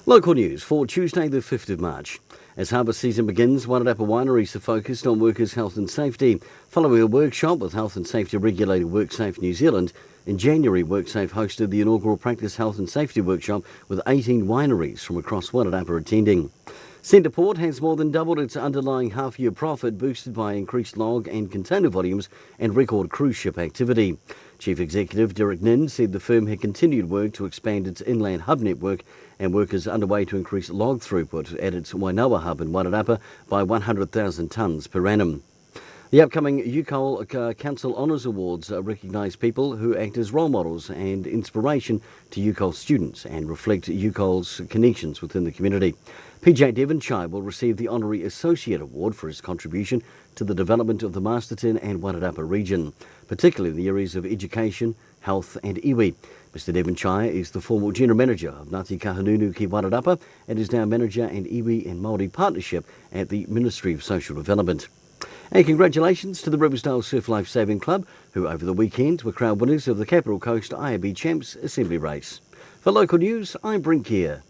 Local news for Tuesday the 5th of March. As harvest season begins, Wairarapa wineries are focused on workers' health and safety. Following a workshop with Health and Safety regulator WorkSafe New Zealand, in January WorkSafe hosted the inaugural Practice Health and Safety workshop with 18 wineries from across Wairarapa attending. Centreport has more than doubled its underlying half-year profit, boosted by increased log and container volumes and record cruise ship activity. Chief Executive Derek Nin said the firm had continued work to expand its inland hub network and work is underway to increase log throughput at its Wainoa hub in Wairarapa by 100,000 tonnes per annum. The upcoming UCOL Council Honours Awards recognise people who act as role models and inspiration to UCOL students and reflect UCOL's connections within the community. PJ Devonshire will receive the Honorary Associate Award for his contribution to the development of the Masterton and Wairarapa region, particularly in the areas of education, health and iwi. Mr Devonshire is the former General Manager of Ngāti Kahungunu ki Wairarapa and is now Manager and Iwi and Māori Partnership at the Ministry of Social Development. And congratulations to the Riversdale Surf Life Saving Club, who over the weekend were crowned winners of the Capital Coast IAB Champs Assembly Race. For local news, I'm Brent Gare.